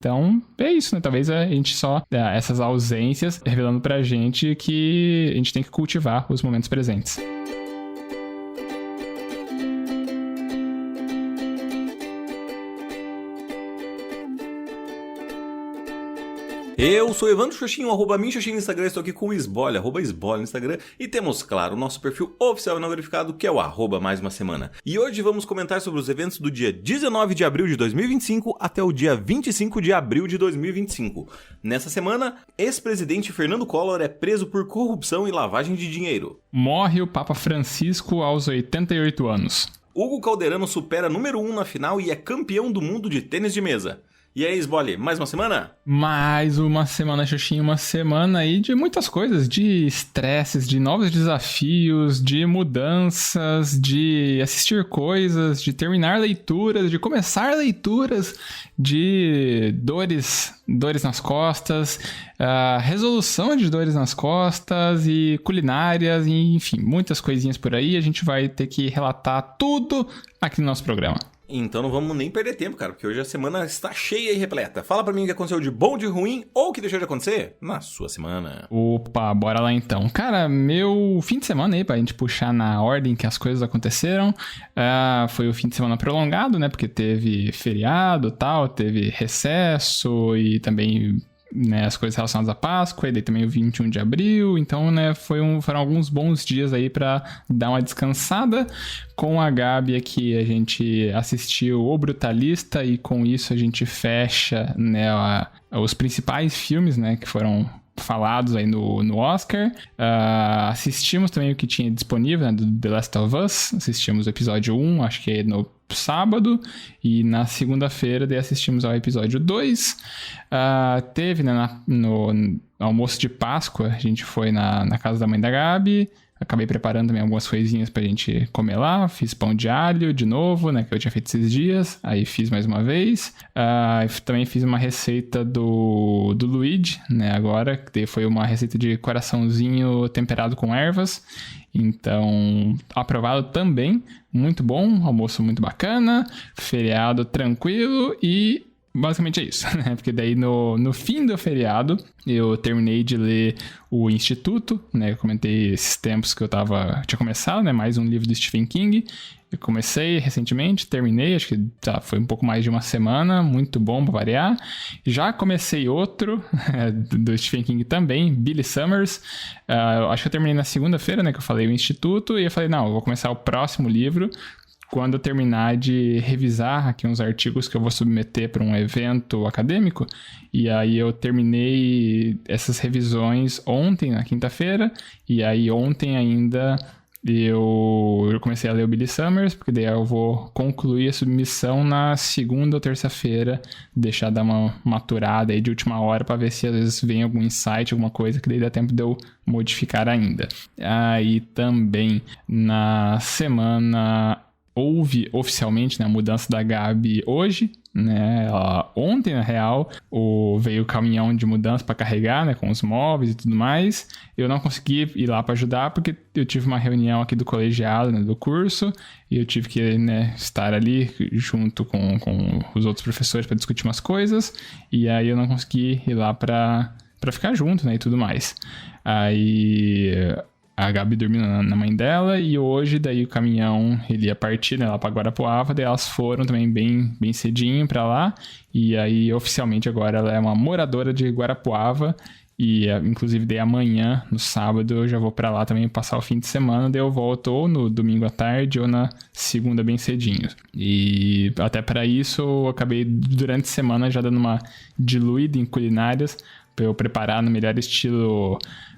Então, é isso, né? Talvez a gente só, essas ausências, revelando pra gente que a gente tem que cultivar os momentos presentes. Eu sou Evandro Xoxinho, @minxoxinho no Instagram, estou aqui com o Esbole, @esbole no Instagram, e temos, claro, o nosso perfil oficial e não verificado, que é o @mais uma semana. E hoje vamos comentar sobre os eventos do dia 19 de abril de 2025 até o dia 25 de abril de 2025. Nessa semana, ex-presidente Fernando Collor é preso por corrupção e lavagem de dinheiro. Morre o Papa Francisco aos 88 anos. Hugo Calderano supera número 1 na final e é campeão do mundo de tênis de mesa. E aí, Esbole, mais uma semana? Mais uma semana, Xuxinha, uma semana aí de muitas coisas, de estresses, de novos desafios, de mudanças, de assistir coisas, de terminar leituras, de começar leituras, de dores nas costas, resolução de dores nas costas e culinárias, e, enfim, muitas coisinhas por aí. A gente vai ter que relatar tudo aqui no nosso programa. Então não vamos nem perder tempo, cara, porque hoje a semana está cheia e repleta. Fala pra mim o que aconteceu de bom, de ruim ou o que deixou de acontecer na sua semana. Opa, bora lá então. Cara, meu fim de semana aí, pra gente puxar na ordem que as coisas aconteceram, foi o fim de semana prolongado, né, porque teve feriado e tal, teve recesso e também... né, as coisas relacionadas à Páscoa, e daí também o 21 de abril, então, né, foram alguns bons dias aí pra dar uma descansada. Com a Gabi aqui, a gente assistiu O Brutalista, e com isso a gente fecha, né, os principais filmes, né, que foram falados aí no Oscar. Assistimos também o que tinha disponível, né, do The Last of Us. Assistimos o episódio 1, acho que no sábado, e na segunda-feira daí assistimos ao episódio 2. Teve, né, no almoço de Páscoa, a gente foi na casa da mãe da Gabi. Acabei preparando também algumas coisinhas pra gente comer lá. Fiz pão de alho de novo, né, que eu tinha feito esses dias. Aí fiz mais uma vez. Também fiz uma receita do Luigi, né, agora. Que foi uma receita de coraçãozinho temperado com ervas. Então, aprovado também. Muito bom, almoço muito bacana. Feriado tranquilo e... basicamente é isso, né? Porque daí no fim do feriado eu terminei de ler O Instituto, né? Eu comentei esses tempos que tinha começado, né? Mais um livro do Stephen King. Eu comecei recentemente, terminei, acho que foi um pouco mais de uma semana, muito bom pra variar. Já comecei outro do Stephen King também, Billy Summers. Acho que eu terminei na segunda-feira, né? Que eu falei O Instituto, e eu falei, não, eu vou começar o próximo livro quando eu terminar de revisar aqui uns artigos que eu vou submeter para um evento acadêmico. E aí eu terminei essas revisões ontem, na quinta-feira, e aí ontem ainda eu comecei a ler o Billy Summers, porque daí eu vou concluir a submissão na segunda ou terça-feira, deixar dar uma maturada aí de última hora para ver se às vezes vem algum insight, alguma coisa que daí dá tempo de eu modificar ainda. Aí também na semana... houve oficialmente, né, a mudança da Gabi hoje, né? Ontem, na real, veio o caminhão de mudança para carregar, né, com os móveis e tudo mais. Eu não consegui ir lá para ajudar porque eu tive uma reunião aqui do colegiado, né, do curso, e eu tive que, né, estar ali junto com os outros professores para discutir umas coisas, e aí eu não consegui ir lá para ficar junto, né, e tudo mais. Aí... a Gabi dormiu na mãe dela, e hoje daí o caminhão ele ia partir, né, lá pra Guarapuava, daí elas foram também bem cedinho pra lá, e aí oficialmente agora ela é uma moradora de Guarapuava, e inclusive daí amanhã, no sábado, eu já vou pra lá também passar o fim de semana, daí eu volto ou no domingo à tarde ou na segunda bem cedinho. E até pra isso eu acabei durante a semana já dando uma diluída em culinárias, pra eu preparar no melhor estilo...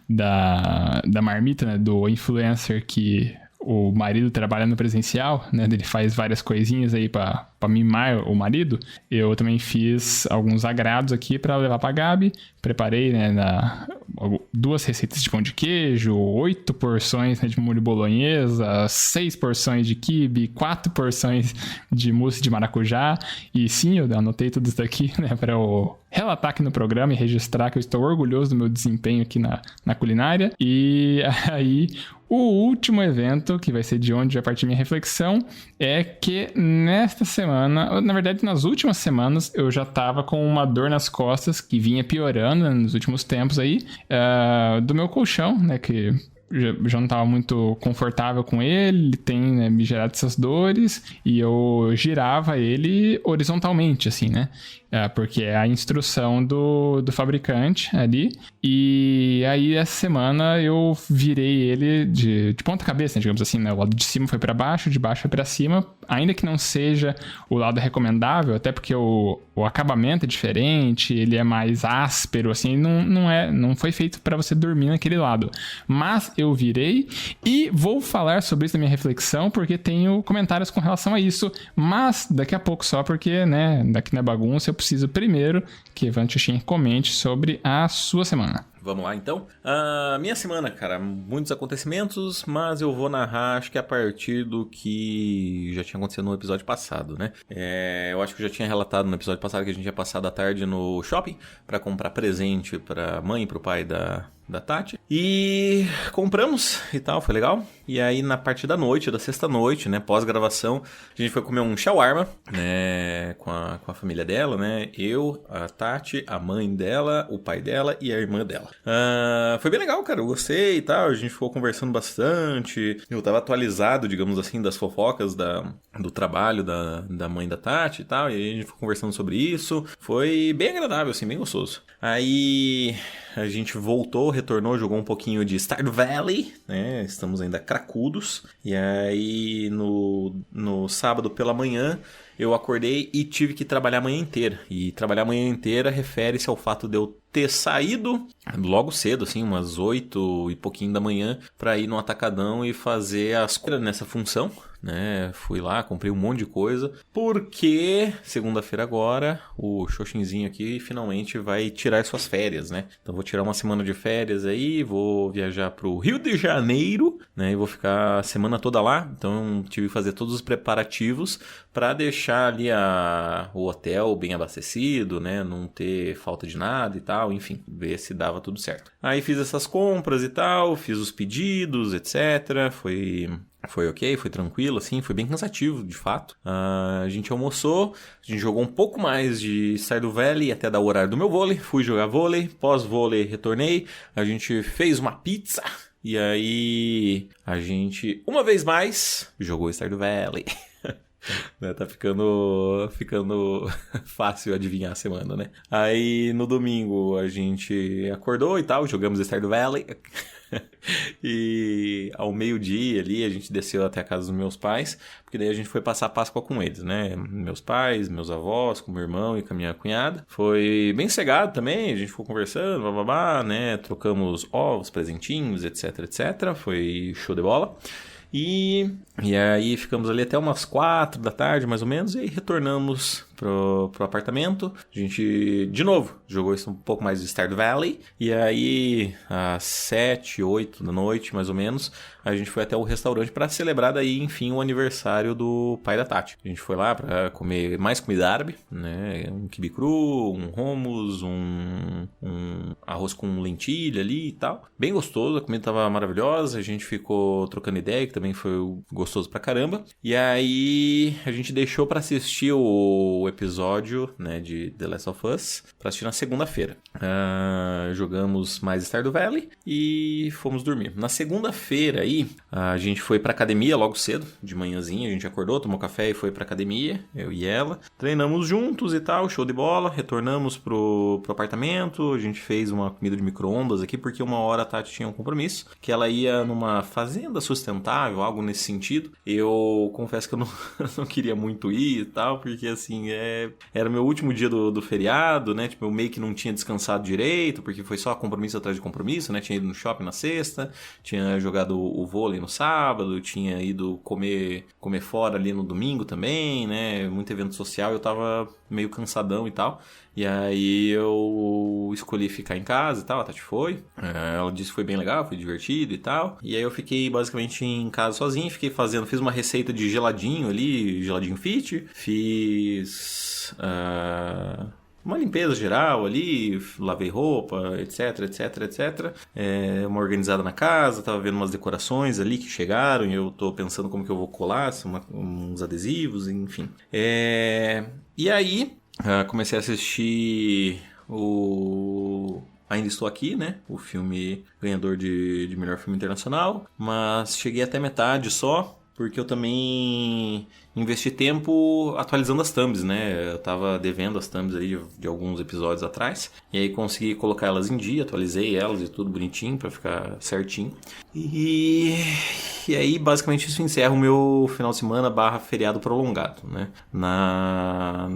da marmita, né, do influencer que o marido trabalha no presencial, né, ele faz várias coisinhas aí pra mimar o marido. Eu também fiz alguns agrados aqui pra levar pra Gabi, preparei, né, 2 receitas de pão de queijo, 8 porções, né, de molho bolonhesa, 6 porções de quibe, 4 porções de mousse de maracujá, e sim, eu anotei tudo isso daqui, né, pra eu relatar aqui no programa e registrar que eu estou orgulhoso do meu desempenho aqui na culinária. E aí O último evento, que vai ser de onde vai partir minha reflexão, é que nesta semana, na verdade nas últimas semanas, eu já tava com uma dor nas costas que vinha piorando, né, nos últimos tempos aí, do meu colchão, né, que já não estava muito confortável com ele tem, né, me gerado essas dores, e eu girava ele horizontalmente, assim, né? Porque é a instrução do fabricante ali. E aí, essa semana, eu virei ele de ponta cabeça, né, digamos assim, né? O lado de cima foi para baixo, de baixo foi para cima. Ainda que não seja o lado recomendável, até porque o acabamento é diferente, ele é mais áspero, assim, não foi feito para você dormir naquele lado. Mas eu virei e vou falar sobre isso na minha reflexão, porque tenho comentários com relação a isso, mas daqui a pouco só, porque, né, daqui na bagunça eu preciso primeiro que Evandro Xuxim comente sobre a sua semana. Vamos lá, então. Minha semana, cara, muitos acontecimentos, mas eu vou narrar, acho que a partir do que já tinha acontecido no episódio passado, né? Eu acho que eu já tinha relatado no episódio passado que a gente ia passar a tarde no shopping para comprar presente pra mãe e pro pai da Tati. E compramos e tal, foi legal. E aí, na parte da noite, da sexta-noite, né, pós-gravação, a gente foi comer um shawarma, né, com a família dela, né? Eu, a Tati, a mãe dela, o pai dela e a irmã dela. Foi bem legal, cara, eu gostei e tal, a gente ficou conversando bastante, eu tava atualizado, digamos assim, das fofocas do trabalho da mãe da Tati e tal, e aí a gente ficou conversando sobre isso, foi bem agradável, assim, bem gostoso. Aí a gente retornou, jogou um pouquinho de Stardew Valley, né, estamos ainda cracudos, e aí no sábado pela manhã eu acordei e tive que trabalhar a manhã inteira. E trabalhar a manhã inteira refere-se ao fato de eu ter saído logo cedo, assim, umas 8 e pouquinho da manhã, para ir no atacadão e fazer as coisas nessa função, né? Fui lá, comprei um monte de coisa, porque segunda-feira agora o Xoxinzinho aqui finalmente vai tirar suas férias, né? Então vou tirar uma semana de férias aí, vou viajar pro Rio de Janeiro, né? E vou ficar a semana toda lá, então tive que fazer todos os preparativos para deixar ali o hotel bem abastecido, né? Não ter falta de nada e tal, enfim, ver se dava tudo certo. Aí fiz essas compras e tal, fiz os pedidos, etc. Foi ok, foi tranquilo, assim, foi bem cansativo, de fato. A gente almoçou, a gente jogou um pouco mais de Stardew Valley até dar o horário do meu vôlei. Fui jogar vôlei, pós-vôlei retornei, a gente fez uma pizza e aí a gente, uma vez mais, jogou Stardew Valley. Tá ficando fácil adivinhar a semana, né? Aí no domingo a gente acordou e tal, jogamos Stardew Valley. E ao meio-dia ali a gente desceu até a casa dos meus pais, porque daí a gente foi passar a Páscoa com eles, né? Meus pais, meus avós, com meu irmão e com a minha cunhada. Foi bem cegado também, a gente ficou conversando, bababá, né? Trocamos ovos, presentinhos, etc, etc. Foi show de bola. E aí ficamos ali até umas 4 da tarde, mais ou menos, e aí retornamos pro apartamento. A gente, de novo, jogou isso um pouco mais de Stardew Valley. E aí, às 7, 8 da noite, mais ou menos, a gente foi até o restaurante para celebrar daí, enfim, o aniversário do pai da Tati. A gente foi lá para comer mais comida árabe, né? Um quibe cru, um hummus, um arroz com lentilha ali e tal. Bem gostoso, a comida tava maravilhosa, a gente ficou trocando ideia, que também foi gostoso pra caramba. E aí, a gente deixou para assistir o episódio, né, de The Last of Us pra assistir na segunda-feira. Jogamos mais Stardew Valley e fomos dormir. Na segunda-feira aí, a gente foi pra academia logo cedo, de manhãzinha, a gente acordou, tomou café e foi pra academia, eu e ela. Treinamos juntos e tal, show de bola, retornamos pro apartamento, a gente fez uma comida de micro-ondas aqui, porque uma hora a Tati tinha um compromisso, que ela ia numa fazenda sustentável, algo nesse sentido. Eu confesso que eu não queria muito ir e tal, porque assim, era meu último dia do feriado, né? Tipo, eu meio que não tinha descansado direito, porque foi só compromisso atrás de compromisso, né? Tinha ido no shopping na sexta, tinha jogado o vôlei no sábado, tinha ido comer fora ali no domingo também, né? Muito evento social, eu tava meio cansadão e tal. E aí eu escolhi ficar em casa e tal, a Tati foi. Ela disse que foi bem legal, foi divertido e tal. E aí eu fiquei basicamente em casa sozinho, fiz uma receita de geladinho ali, geladinho fit. Fiz uma limpeza geral ali, lavei roupa, etc, etc, etc. Uma organizada na casa, tava vendo umas decorações ali que chegaram e eu tô pensando como que eu vou colar, uns adesivos, enfim. E aí, comecei a assistir Ainda Estou Aqui, né? O filme ganhador de melhor filme internacional, mas cheguei até metade só, porque eu também investi tempo atualizando as thumbs, né? Eu tava devendo as thumbs aí de alguns episódios atrás. E aí consegui colocar elas em dia, atualizei elas e tudo bonitinho pra ficar certinho. E aí basicamente isso encerra o meu final de semana / feriado prolongado, né? Na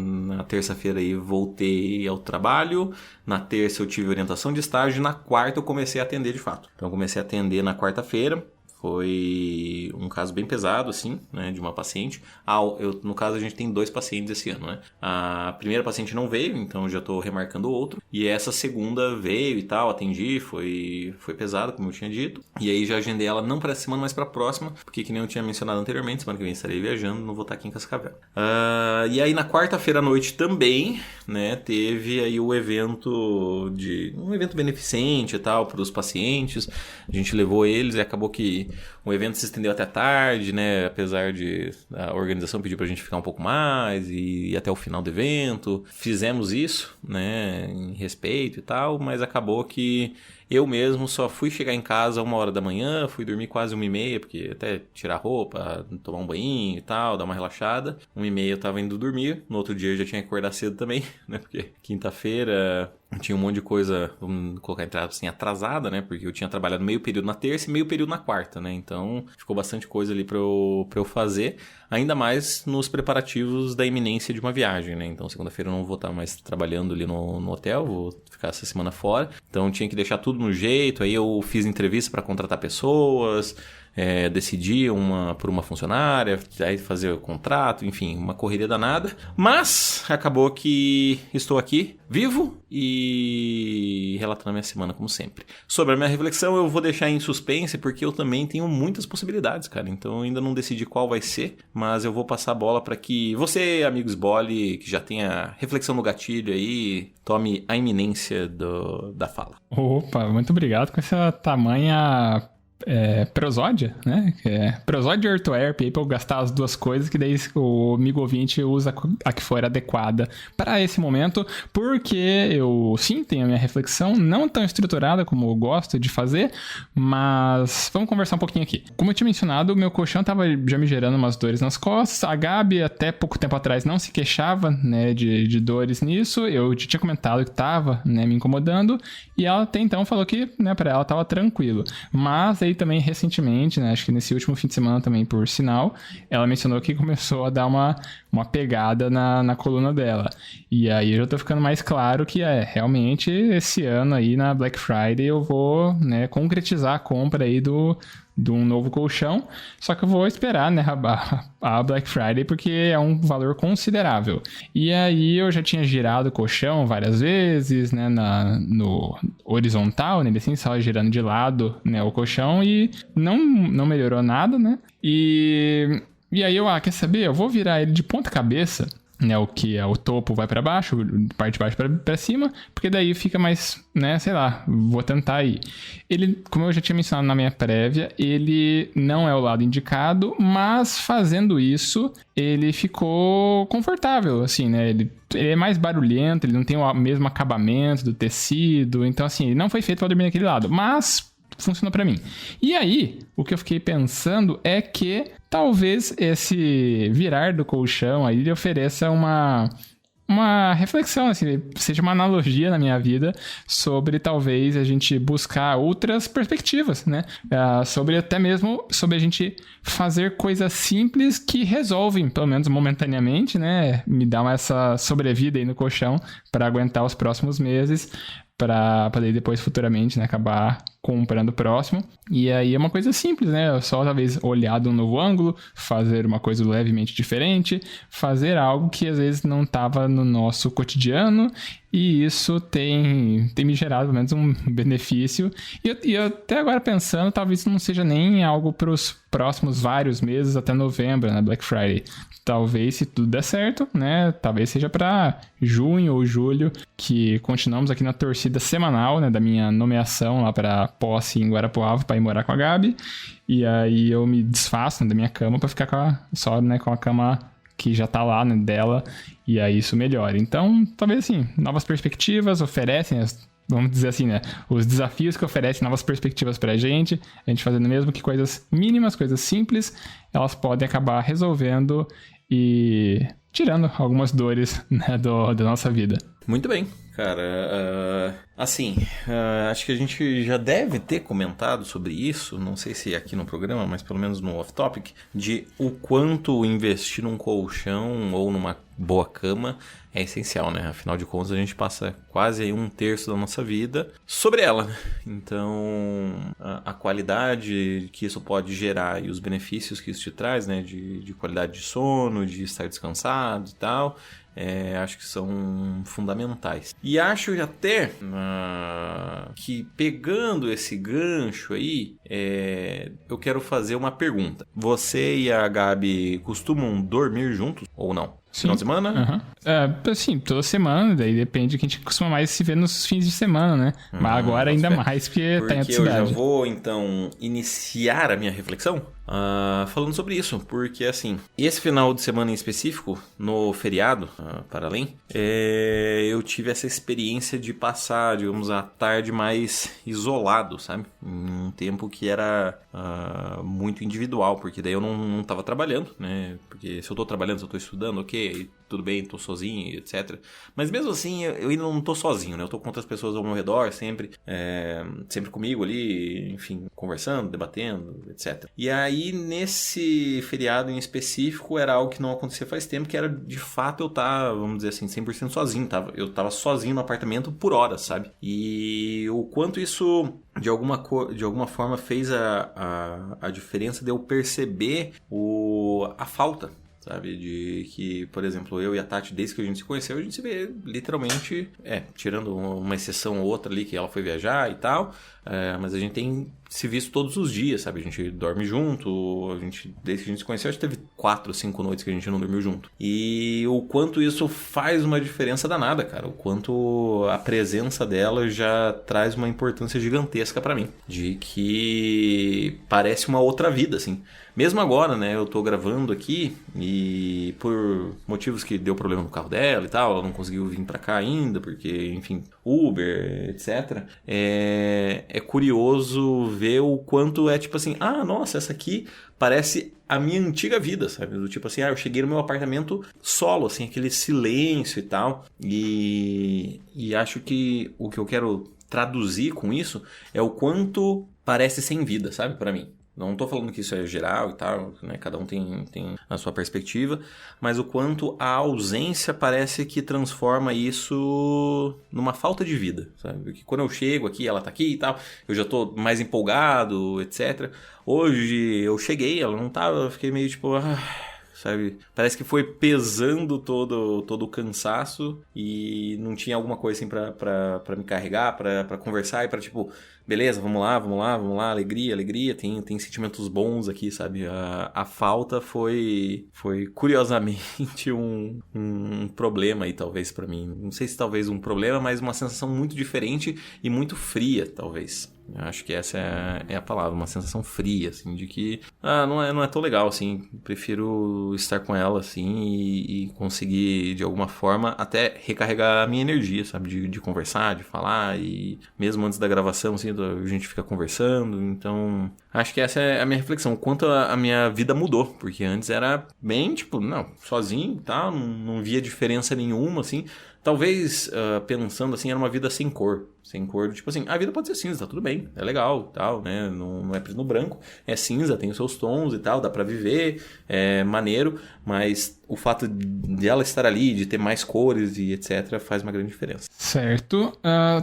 terça-feira aí voltei ao trabalho. Na terça eu tive orientação de estágio. Na quarta eu comecei a atender de fato. Então eu comecei a atender na quarta-feira. Foi um caso bem pesado, assim, né, de uma paciente. No caso, a gente tem 2 pacientes esse ano, né? A primeira paciente não veio, então eu já tô remarcando outro. E essa segunda veio e tal, atendi, foi pesado, como eu tinha dito. E aí já agendei ela não para essa semana, mas para a próxima, porque que nem eu tinha mencionado anteriormente, semana que vem estarei viajando, não vou estar aqui em Cascavel. E aí na quarta-feira à noite também, né, teve aí um evento beneficente e tal para os pacientes. A gente levou eles e acabou que o evento se estendeu até tarde, né? Apesar de a organização pedir pra gente ficar um pouco mais e ir até o final do evento. Fizemos isso, né? Em respeito e tal, mas acabou que eu mesmo só fui chegar em casa 1h da manhã, fui dormir quase 1h30, porque até tirar roupa, tomar um banho e tal, dar uma relaxada. 1h30 eu tava indo dormir, no outro dia eu já tinha que acordar cedo também, né? Porque quinta-feira tinha um monte de coisa, vamos colocar entre aspas assim, atrasada, né? Porque eu tinha trabalhado meio período na terça e meio período na quarta, né? Então ficou bastante coisa ali pra eu fazer, ainda mais nos preparativos da iminência de uma viagem, né? Então segunda-feira eu não vou estar mais trabalhando ali no hotel, vou ficar essa semana fora. Então tinha que deixar tudo no jeito, aí eu fiz entrevista para contratar pessoas, decidi por uma funcionária, aí fazer o contrato, enfim, uma correria danada. Mas acabou que estou aqui, vivo e relatando a minha semana como sempre. Sobre a minha reflexão eu vou deixar em suspense, porque eu também tenho muitas possibilidades, cara. Então eu ainda não decidi qual vai ser, mas eu vou passar a bola para que você, amigo Sbole, que já tenha reflexão no gatilho aí, tome a iminência da fala. Opa, muito obrigado com essa tamanha prosódia, né? Prosódia e orthoep para eu gastar as duas coisas, que daí o amigo ouvinte usa a que for adequada para esse momento, porque eu sim tenho a minha reflexão não tão estruturada como eu gosto de fazer, mas vamos conversar um pouquinho aqui. Como eu tinha mencionado, o meu colchão tava já me gerando umas dores nas costas. A Gabi até pouco tempo atrás não se queixava, né, de dores nisso. Eu tinha comentado que tava, né, me incomodando, e ela até então falou que, né, para ela tava tranquilo. Mas aí também recentemente, né, acho que nesse último fim de semana também, por sinal, ela mencionou que começou a dar uma pegada na coluna dela. E aí eu já tô ficando mais claro que realmente esse ano aí na Black Friday eu vou, né, concretizar a compra aí de um novo colchão, só que eu vou esperar, né, a Black Friday, porque é um valor considerável. E aí eu já tinha girado o colchão várias vezes, né, no horizontal, né, assim, só girando de lado, né, o colchão, e não melhorou nada, né, e aí eu, quer saber, eu vou virar ele de ponta cabeça, né, o que é o topo vai para baixo, parte de baixo para cima, porque daí fica mais, né, sei lá, vou tentar aí. Ele, como eu já tinha mencionado na minha prévia, ele não é o lado indicado, mas fazendo isso, ele ficou confortável, assim, né, ele é mais barulhento, ele não tem o mesmo acabamento do tecido, então assim, ele não foi feito para dormir naquele lado, mas funcionou pra mim. E aí, o que eu fiquei pensando é que talvez esse virar do colchão aí ofereça uma reflexão, assim, seja uma analogia na minha vida sobre talvez a gente buscar outras perspectivas, né? Sobre a gente fazer coisas simples que resolvem, pelo menos momentaneamente, né? Me dá essa sobrevida aí no colchão para aguentar os próximos meses, para poder depois futuramente, né, acabar comprando o próximo. E aí é uma coisa simples, né? Só talvez olhar de um novo ângulo, fazer uma coisa levemente diferente, fazer algo que às vezes não estava no nosso cotidiano e isso tem me gerado pelo menos um benefício. E eu até agora pensando, talvez isso não seja nem algo para os próximos vários meses até novembro, né, Black Friday. Talvez, se tudo der certo, né, talvez seja para junho ou julho, que continuamos aqui na torcida semanal, né, da minha nomeação lá para posse em Guarapuava para ir morar com a Gabi. E aí eu me desfaço, né, da minha cama para ficar só, né, com a cama que já tá lá, né, dela, e aí isso melhora. Então, talvez assim, novas perspectivas oferecem, vamos dizer assim, né, os desafios que oferecem novas perspectivas pra gente, a gente fazendo mesmo que coisas mínimas, coisas simples, elas podem acabar resolvendo e tirando algumas dores, né, da nossa vida. Muito bem, cara. Acho que a gente já deve ter comentado sobre isso, não sei se aqui no programa, mas pelo menos no off-topic, de o quanto investir num colchão ou numa boa cama é essencial, né? Afinal de contas, a gente passa quase aí 1/3 da nossa vida sobre ela, né? Então, a qualidade que isso pode gerar e os benefícios que isso te traz, né? De qualidade de sono, de estar descansado e tal, acho que são fundamentais. E acho até que, pegando esse gancho aí, eu quero fazer uma pergunta. Você e a Gabi costumam dormir juntos ou não? Sim. Final de semana? Assim, toda semana, daí depende que a gente costuma mais se ver nos fins de semana, né? Mas agora ainda mais, porque tá em outra cidade. Eu já vou, então, iniciar a minha reflexão falando sobre isso, porque, assim, esse final de semana em específico, no feriado, para além, eu tive essa experiência de passar, digamos, a tarde mais isolado, sabe? Um tempo que era muito individual, porque daí eu não tava trabalhando, né? Porque se eu tô trabalhando, se eu tô estudando, ok, tudo bem, tô sozinho, etc. Mas mesmo assim, eu ainda não tô sozinho, né? Eu tô com outras pessoas ao meu redor, sempre comigo ali, enfim, conversando, debatendo, etc. E aí, nesse feriado em específico, era algo que não acontecia faz tempo, que era, de fato, eu tava, vamos dizer assim, 100% sozinho. Eu tava sozinho no apartamento por horas, sabe? E o quanto isso, de alguma forma, fez a diferença de eu perceber a falta, sabe? De que, por exemplo, eu e a Tati, desde que a gente se conheceu, a gente se vê literalmente, tirando uma exceção ou outra ali que ela foi viajar e tal, mas a gente tem se visto todos os dias, sabe? A gente dorme junto, desde que a gente se conheceu, acho que teve 4 ou 5 noites que a gente não dormiu junto. E o quanto isso faz uma diferença danada, cara. O quanto a presença dela já traz uma importância gigantesca pra mim. De que parece uma outra vida, assim. Mesmo agora, né, eu tô gravando aqui e por motivos que deu problema no carro dela e tal, ela não conseguiu vir pra cá ainda, porque, enfim, Uber, etc. É curioso ver o quanto é tipo assim, nossa, essa aqui parece a minha antiga vida, sabe? Do tipo assim, eu cheguei no meu apartamento solo, assim, aquele silêncio e tal. E acho que o que eu quero traduzir com isso é o quanto parece sem vida, sabe? Pra mim. Não tô falando que isso é geral e tal, né? Cada um tem a sua perspectiva, mas o quanto a ausência parece que transforma isso numa falta de vida, sabe? Porque quando eu chego aqui, ela tá aqui e tal, eu já tô mais empolgado, etc. Hoje eu cheguei, ela não tava, eu fiquei meio tipo... sabe? Parece que foi pesando todo o cansaço e não tinha alguma coisa assim pra me carregar, pra conversar e pra tipo, beleza, vamos lá, alegria, tem sentimentos bons aqui, sabe? A falta foi curiosamente um problema aí, talvez, pra mim. Não sei se talvez um problema, mas uma sensação muito diferente e muito fria, talvez. Eu acho que essa é a palavra, uma sensação fria, assim, de que não é tão legal, assim, prefiro estar com ela, assim, e conseguir, de alguma forma, até recarregar a minha energia, sabe, de conversar, de falar, e mesmo antes da gravação, assim, a gente fica conversando, então, acho que essa é a minha reflexão, o quanto a minha vida mudou, porque antes era bem, tipo, sozinho e tal, não via diferença nenhuma, assim. Talvez, pensando assim, era uma vida sem cor, tipo assim, a vida pode ser cinza, tá tudo bem, é legal, tal, né, não é preto no branco, é cinza, tem os seus tons e tal, dá pra viver, é maneiro, mas o fato de ela estar ali, de ter mais cores e etc, faz uma grande diferença. Certo,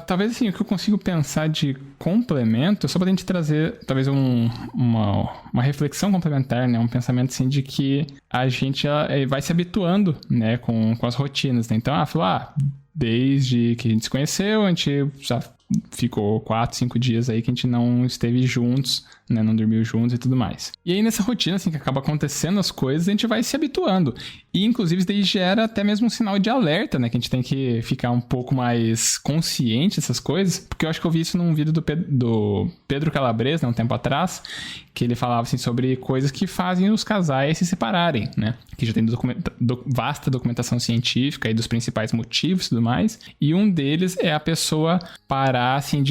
talvez assim, o que eu consigo pensar de complemento, só pra gente trazer, talvez uma reflexão complementar, né, um pensamento assim de que a gente vai se habituando, né, com as rotinas, né, então, falou, desde que a gente se conheceu, a gente já ficou 4, 5 dias aí que a gente não esteve juntos, né? Não dormiu juntos e tudo mais. E aí nessa rotina, assim, que acaba acontecendo as coisas, a gente vai se habituando. E inclusive isso daí gera até mesmo um sinal de alerta, né? Que a gente tem que ficar um pouco mais consciente dessas coisas. Porque eu acho que eu vi isso num vídeo do Pedro Calabres, né? Um tempo atrás, que ele falava, assim, sobre coisas que fazem os casais se separarem, né? Que já tem vasta documentação científica aí dos principais motivos e tudo mais. E um deles é a pessoa parar, assim,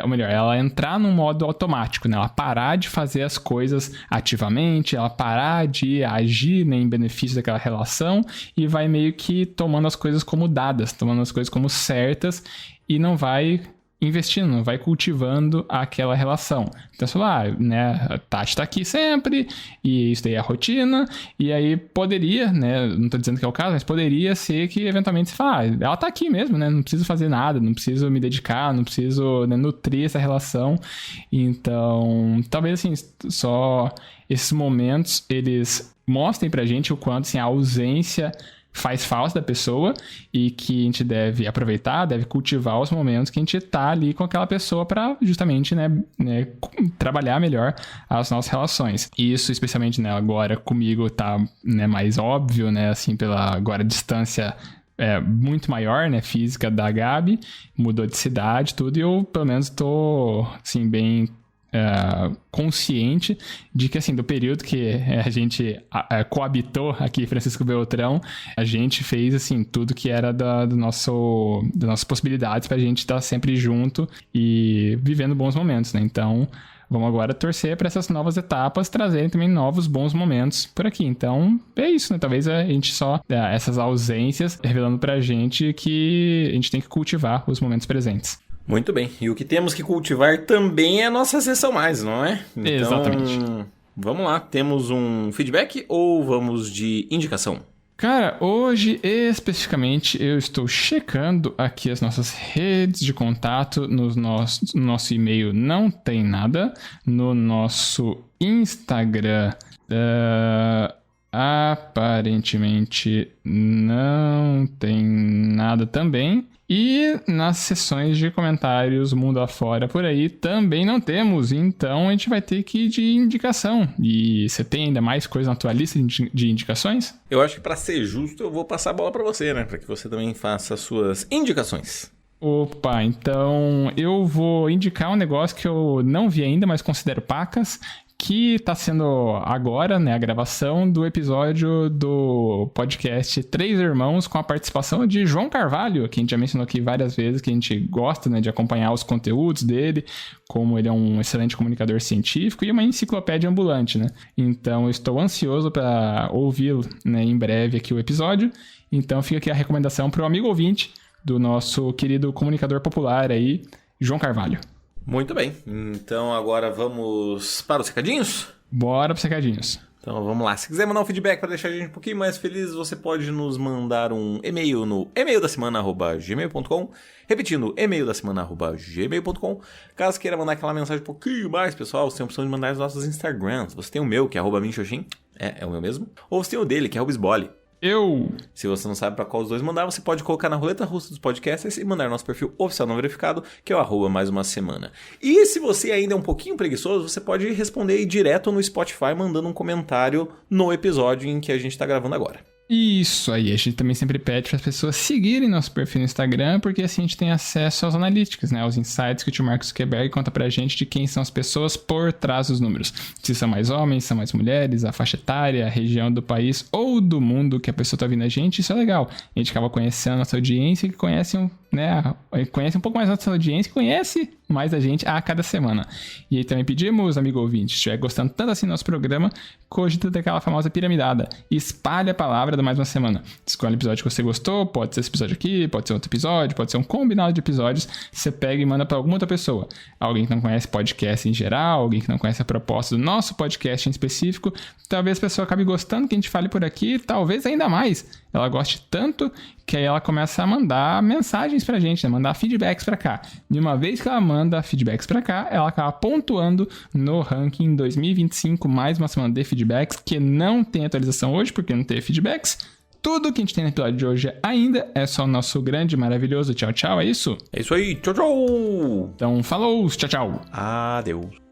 ou melhor, ela entrar num modo automático, né? Ela parar de fazer as coisas ativamente, ela parar de agir, né, em benefício daquela relação e vai meio que tomando as coisas como dadas, tomando as coisas como certas e não vai investindo, não vai cultivando aquela relação. Então, sei lá, né, a Tati tá aqui sempre, e isso daí é a rotina, e aí poderia, né, não tô dizendo que é o caso, mas poderia ser que eventualmente você fala, ela tá aqui mesmo, né, não preciso fazer nada, não preciso me dedicar, não preciso, né, nutrir essa relação. Então, talvez assim, só esses momentos, eles mostrem pra gente o quanto, assim, a ausência faz falta da pessoa e que a gente deve aproveitar, deve cultivar os momentos que a gente tá ali com aquela pessoa para justamente, né, trabalhar melhor as nossas relações. E isso, especialmente, né, agora comigo tá, né, mais óbvio, né, assim, pela agora distância muito maior, né, física da Gabi, mudou de cidade, tudo, e eu, pelo menos, tô, assim, bem consciente de que, assim, do período que a gente coabitou aqui em Francisco Beltrão, a gente fez, assim, tudo que era das nossas possibilidades pra gente estar sempre junto e vivendo bons momentos, né? Então, vamos agora torcer para essas novas etapas trazerem também novos bons momentos por aqui. Então, é isso, né? Talvez a gente só, essas ausências, revelando pra gente que a gente tem que cultivar os momentos presentes. Muito bem. E o que temos que cultivar também é a nossa sessão mais, não é? Então, exatamente. Vamos lá. Temos um feedback ou vamos de indicação? Cara, hoje especificamente eu estou checando aqui as nossas redes de contato. No nosso e-mail não tem nada. No nosso Instagram, aparentemente não tem nada também. E nas sessões de comentários mundo afora por aí também não temos, então a gente vai ter que ir de indicação. E você tem ainda mais coisa na tua lista de indicações? Eu acho que para ser justo eu vou passar a bola para você, né? Para que você também faça as suas indicações. Opa, então eu vou indicar um negócio que eu não vi ainda, mas considero pacas, que está sendo agora, né, a gravação do episódio do podcast Três Irmãos, com a participação de João Carvalho, que a gente já mencionou aqui várias vezes, que a gente gosta, né, de acompanhar os conteúdos dele, como ele é um excelente comunicador científico e uma enciclopédia ambulante, né? Então eu estou ansioso para ouvi-lo, né, em breve aqui o episódio. Então fica aqui a recomendação para o amigo ouvinte do nosso querido comunicador popular aí, João Carvalho. Muito bem, então agora vamos para os recadinhos? Bora para os recadinhos. Então vamos lá, se quiser mandar um feedback para deixar a gente um pouquinho mais feliz, você pode nos mandar um e-mail no emaildasemana@gmail.com, repetindo, emaildasemana@gmail.com. Caso queira mandar aquela mensagem um pouquinho mais, pessoal, você tem a opção de mandar nos nossos Instagrams. Você tem o meu, que é @minxoxin, é o meu mesmo, ou você tem o dele, que é @isbole. Se você não sabe para qual dos dois mandar, você pode colocar na roleta russa dos podcasts e mandar no nosso perfil oficial não verificado, que é o @mais uma semana. E se você ainda é um pouquinho preguiçoso, você pode responder aí direto no Spotify, mandando um comentário no episódio em que a gente está gravando agora. Isso aí, a gente também sempre pede para as pessoas seguirem nosso perfil no Instagram, porque assim a gente tem acesso às analíticas, né, aos insights que o tio Marcos Zuckerberg conta pra gente de quem são as pessoas por trás dos números. Se são mais homens, são mais mulheres, a faixa etária, a região do país ou do mundo que a pessoa tá vindo a gente, isso é legal. A gente acaba conhecendo a nossa audiência, que conhece um pouco mais a nossa audiência, que conhece mais a gente a cada semana. E aí também pedimos, amigo ouvinte, se estiver gostando tanto assim do nosso programa, cogita daquela famosa piramidada. Espalhe a palavra da Mais Uma Semana. Escolhe o episódio que você gostou, pode ser esse episódio aqui, pode ser outro episódio, pode ser um combinado de episódios. Você pega e manda para alguma outra pessoa. Alguém que não conhece podcast em geral, alguém que não conhece a proposta do nosso podcast em específico. Talvez a pessoa acabe gostando que a gente fale por aqui, talvez ainda mais. Ela goste tanto que aí ela começa a mandar mensagens pra gente, né? Mandar feedbacks pra cá. E uma vez que ela manda feedbacks pra cá, ela acaba pontuando no ranking 2025, mais uma semana de feedbacks, que não tem atualização hoje, porque não teve feedbacks. tudo que a gente tem no episódio de hoje ainda é só o nosso grande, maravilhoso tchau, tchau, é isso? É isso aí, tchau, tchau! Então, falou, tchau, tchau! Adeus.